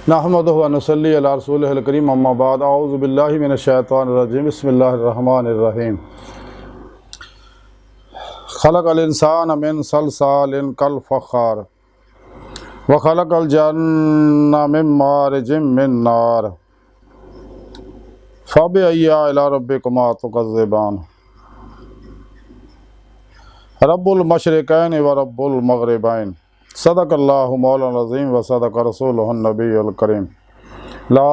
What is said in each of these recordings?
नहमदुहु व नसल्ली अला रसूलिहिल करीम अम्मा बाद अऊज़ु बिल्लाहि मिनश शैतानिर रजीम बिस्मिल्लाहिर रहमानिर रहीम। खलक़ल इंसान मिन सलसालिन कल फ़ख़्ख़ार व खलक़ल जन्ना मिन मारिजिम मिन नार फ़बिअय्यि आलाइ रब्बिकुमा तुकज़्ज़िबान। रब्बुल मशरिक़ैनि व रब्बुल मग़रिबैन। सदक़ल्लाहु मौलाना अज़ीम व सदक़ रसूलुहुन नबियुल करीम। ला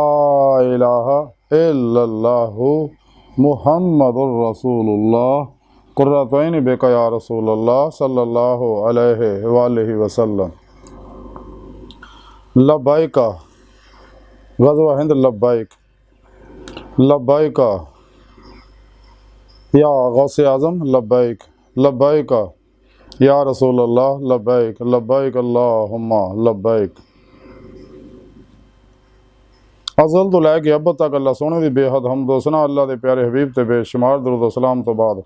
इलाहा इल्लल्लाहु मुहम्मदुर रसूलुल्लाह क़ुर्रतु ऐनि बिका या रसूलल्लाह सल्लल्लाहु अलैहि वालिहि वसल्लम। लब्बैक ग़ज़वा हिंद लब्बैक लब्बैक या गौसे आज़म लब्बैक लब्बैक या रसूलल्लाह लब्बैक लब्बैक अल्लाहुम्मा लब्बैक। अज़ल तो लैके अब तक अल्लाह सोने की बेहद हमदो सना अल्लाह के प्यारे हबीब ते बेशुमार दुरूद सलाम तो बाद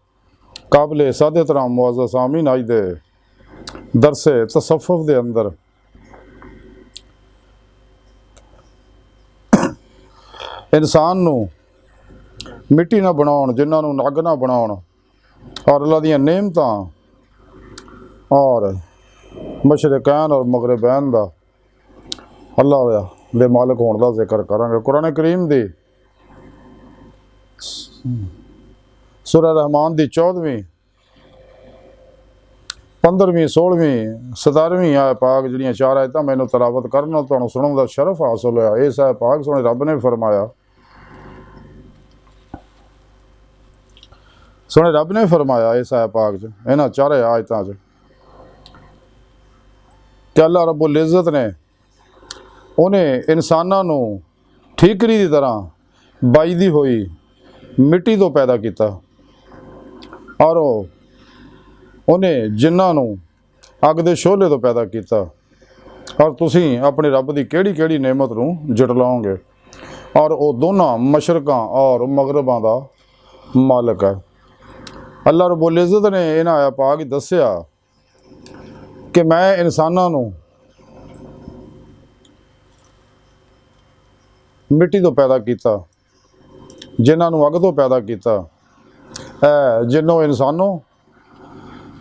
काबिल सादित राम मुअज़्ज़ज़ आमीन आज दे दरसे तसव्वुफ़ दे अंदर इंसान नू मिट्टी ना बनाउण, जिन्हां नू नग ना बनाउण और अल्लाह दीयां नेमतां और मशरिकैन और मगरिबैन दा अल्लाह दे मालिक होने का जिक्र करांगे। कुरान करीम दी सूरह रहमान दी 14वीं 15वीं 16वीं 17वीं आय पाक जिहड़ियां चार आयतां मैनू तलावत करन तुहानूं सुणन दा शरफ हासिल होया। इस आय पाक सोहणे रब ने फरमाया, सोहणे रब ने फरमाया इस आय पाक च इन्हां चारे आयतां च कि अल्लाह रब्बुल इज़्ज़त ने उन्हें इंसानां नूं ठीकरी की तरह बाईदी हुई मिट्टी तो पैदा किया और उन्हें जिन्हां नूं अग दे शोले तो पैदा किया। और तुसीं अपने रब की केड़ी केड़ी नेमत नूं जुटलाओगे और वो दोनों मशरकां और मगरबां दा मालिक है। अल्लाह रब्बुल इज़्ज़त ने इन्हां आया पाक दस्सिया कि मैं इंसानां नूं मिट्टी तो पैदा किया, जिन्हां नूं अग तो पैदा किया। जिन्हों इंसानों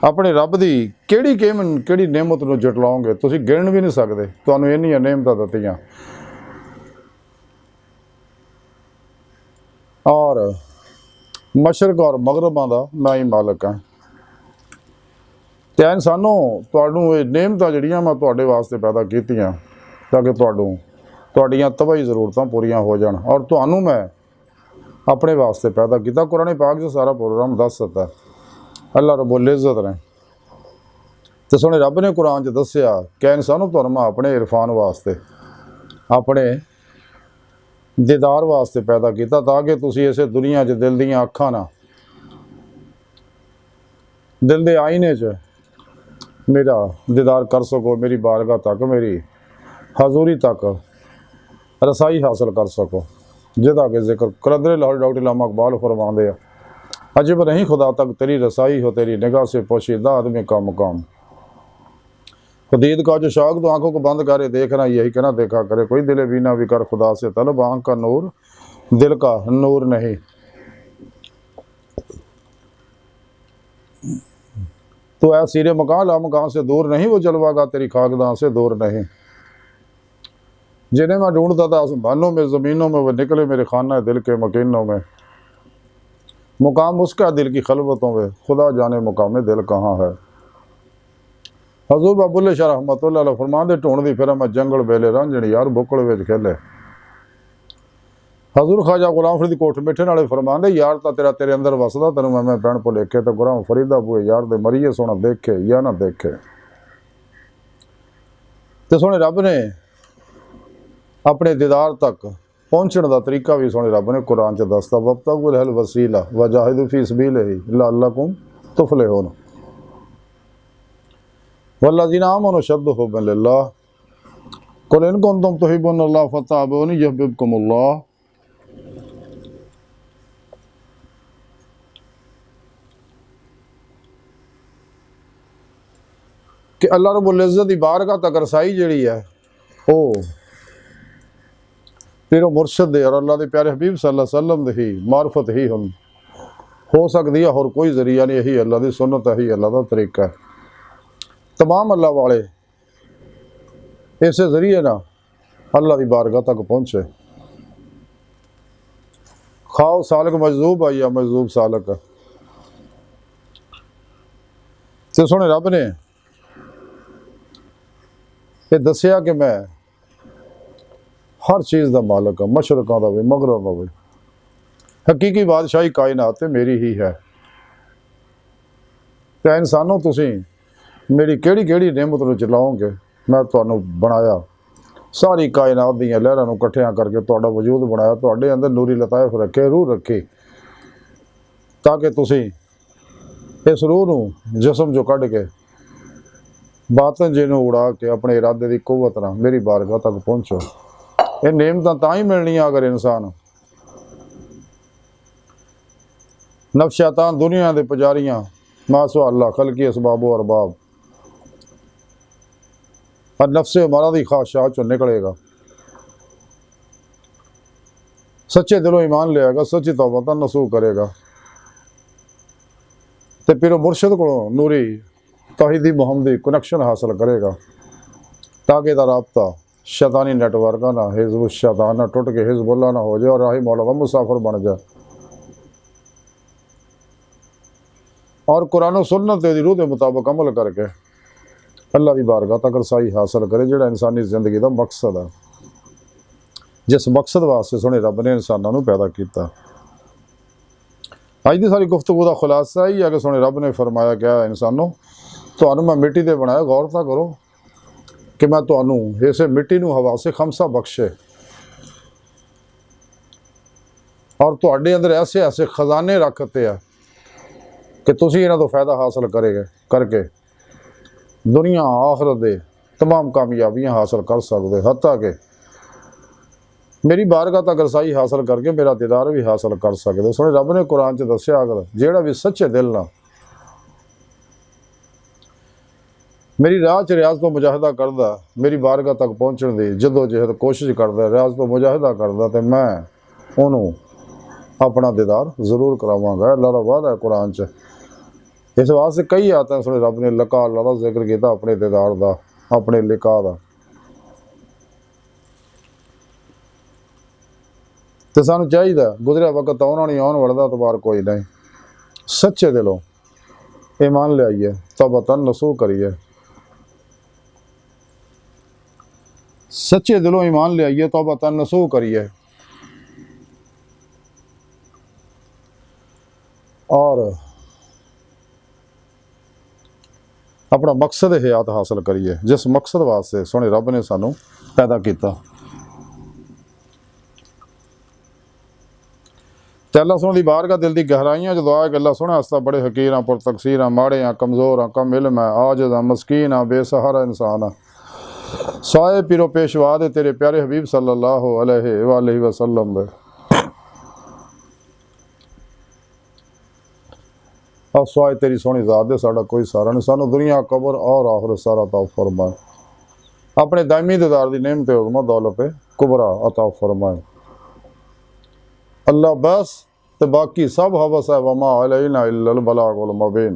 अपने रब की केड़ी नेमत नूं जुटलाओगे तुसीं गिण भी नहीं सकते। तुहानूं इन्नियां नेमतां दित्तियां और मशरक और मगरबां दा मैं ही मालिक हाँ। ते इंसानों तुहानूं ये नेमतां जिहड़ियां मैं तुहाडे वास्ते पैदा कीतियां ताकि तुहाडीआं तबाही ज़रूरतां पूरियां हो जाण और तुहानूं मैं अपने वास्ते पैदा किया। कुरान पाक च सारा प्रोग्राम दस दिता अल्लाह रब्बुल इज़्ज़त ने। तो सोहणे रब ने कुरान च दस्सिया कि इंसानों तुहानूं मैं अपने इरफान वास्ते अपने दीदार वास्ते पैदा किया ताकि तुसीं इस दुनिया च दिल दीआं अखां ना दिल दे आईने च मेरा दीदार कर सको, मेरी बारगाह तक मेरी हजूरी तक रसाई हासिल कर सको, जिहदा कि जिक्र कलंदर लाहौर डॉक्टर इल्हाम इकबाल फरमाते हैं, अजब नहीं खुदा तक तेरी रसाई हो, तेरी निगाह से पोशीदा आदमी का मुकाम। खुदीद का जो शौक तो आंखों को बंद करे देखना यही कहना देखा करे, कोई दिले बीना भी कर खुदा से तलब, आँख का नूर दिल का नूर नहीं। तो ऐ सीरे मकान ला मकान से दूर नहीं, वो जलवागा तेरी खाकदां से दूर नहीं। जिन्हें मैं ढूंढता था आसमानों में ज़मीनों में, वो निकले मेरे खाना दिल के मकीनों में। मुकाम उसका दिल की खलवतों में, खुदा जाने मुकाम दिल कहाँ है। हजूर बाबुल्ले शाह रहमतुल्लाह अलैह फरमांदे ढूंढदी फिर मैं जंगल बेले रांझणी यार बुकड़ विच खेले। हजूर ख्वाजा गुलाम फरीद कोठ मिठे नाले फरमांदे यार तो तेरे अंदर वसदा, तेनों मैं भैन भुलेखे तो गुलाम फरीदा बुए यार दे मरीए सोना देखे या ना देखे। तो सोहणे रब ने अपने दीदार तक पहुँचने का तरीका भी सोहणे रब ने कुरान च दसता, वब्तगुल हल वसीला वजाहिदू फी सबीलिही लअल्लकुम तुफलिहून वल्लज़ीना आमनू अशद्दु हुब्बन लिल्लाह कुल इन कुंतुम तुहिब्बूनल्लाह फत्तबिऊनी युहब्बिबकुमुल्लाह। कि अल्लाह रब्बुल इज़्ज़त दी बारगाह तक रसाई जिहड़ी है वो ਪੀਰੋ ਮੁਰਸ਼ਦ ਦੇ ਔਰ ਅੱਲਾ ਦੇ ਪਿਆਰੇ ਹਬੀਬ ਸੱਲੱਲਾਹੁ अलैहि वसल्लम ਦੀ ਮਾਰਫਤ ਹੀ ਹੋ ਸਕਦੀ ਹੈ, ਹੋਰ ਕੋਈ ਜ਼ਰੀਆ नहीं। यही अल्लाह की सुन्नत है, यही अल्लाह का तरीका है। तमाम अल्लाह वाले इस जरिए ना अल्लाह की बारगाह तक पहुँचे। खाओ सालक मजदूब आई या मजदूब सालक, तो सोने रब ने ये दसिया कि मैं हर चीज़ का मालक हाँ, मशरकों का भी मगरब का भी। हकीकी बादशाही कायनात मेरी ही है। तो इंसानों तुसी मेरी केड़ी केड़ी नेमत नूं चलाओगे, मैं तुहानूं बनाया, सारी कायनात दीयां लहरां नूं इकट्ठियां करके तुहाडा वजूद बनाया, तुहाडे अंदर नूरी लताइफ रखे, रूह रखी, ताकि तुसी इस रूह नूं जिस्म चों कढ के बातन जी नूं उड़ा के अपने इरादे की कुव्वत नाल मेरी बारगाह तक पहुँचो। ये नेमतां तां ही मिलनियां अगर इंसान नफ्स शैतान दुनिया के पुजारियां मासो अल्लाह खलकी असबाबो अरबाब और नफ्से हमारा दी ख्वाहिशात चो निकलेगा, सच्चे दिलों ईमान लेगा, सच्ची तौबा नसूह करेगा, तो पीरो मुर्शद को नूरी तौहीदी मुहम्मदी कनैक्शन हासिल करेगा, ताकि दा राबता शैतानी नेटवर्क ना हिज़्ब शैतान ना टुट के हिज़्बुल्लाह ना हो जाए और राही मौला का मुसाफिर बन जाए और कुरान और सुन्नत दी रूह के मुताबिक अमल करके अल्लाह की बारगाह तक रसाई हासिल करे, जिहड़ा इंसानी जिंदगी का मकसद है, जिस मकसद वास्ते सोहणे रब ने इंसानों को पैदा किया। अज की सारी गुफ्तगू का खुलासा ही है कि सोहणे रब ने फरमाया क्या इंसानों, तुहानूं मैं मिट्टी दे बनाया, गौर तां करो कि मैं तुहानूं इस मिट्टी नूं हवा से खमसा बख्शे और तुहाडे अंदर ऐसे ऐसे खजाने रखते हैं कि तुसीं इन्हां तों फायदा हासिल करेंगे करके दुनिया आखिरत दे तमाम कामयाबियां हासिल कर सकते, हत्ता कि मेरी बारगाह तक रसाई हासिल करके मेरा दीदार भी हासिल कर सकते। सुने रब ने कुरान च दस्सिया, अगर जेड़ा भी सच्चे दिल नाल मेरी राह च रियाज तो मुजाहिदा करदा, मेरी बारगाह तक पहुँचने की जदोजहद कोशिश करदा, रियाज तो मुजाहिदा करदा, तो मैं उन्होंने अपना दीदार जरूर करावांगा। अल्लाह का वादा है कुरान च। इस वास्ते कई आयतां सुने रब ने लिका अल्लाह का जिक्र किया, अपने दीदार का, अपने लिका का। तो सानूं चाहिए गुजरिया वक्त आना नहीं, आने वाले का एतबार कोई नहीं। सच्चे दिलों ईमान लियाइए, तौबतन नसूह करिए, सच्चे दिलों ईमान लियाइए, तौबतन नसूह करिए और अपना मकसद हयात हासिल करिए, जिस मकसद वास्ते सोहणे रब ने सानू पैदा किया। ते अल्लाह सोहणे दी बारगाह दिल दी गहराइयां च दुआ है कि अल्लाह सोहणे वास्ता बड़े हकीर हाँ, पुरतकसीर हाँ, माड़े हाँ, कमज़ोर हाँ, कम इल्म है, आजिज़ हाँ, मस्कीन हाँ, बेसहारा इंसान हाँ। साए पीरो पेशवा दे तेरे प्यारे हबीब सल्लल्लाहु अलैहि वसल्लम दे और स्वाए तेरी सोहनी ज़ात दे साडा कोई सारा नहीं। सानू दुनिया कबर और आखिरत सारा अता फरमाए, अपने दायमी दीदार दी नेमत उज़्मा दौलत कुबरा अता फरमाए। अल्लाह बस ते बाकी सब हवस है, वमा अलैना इल्लल बलागुल मुबीन।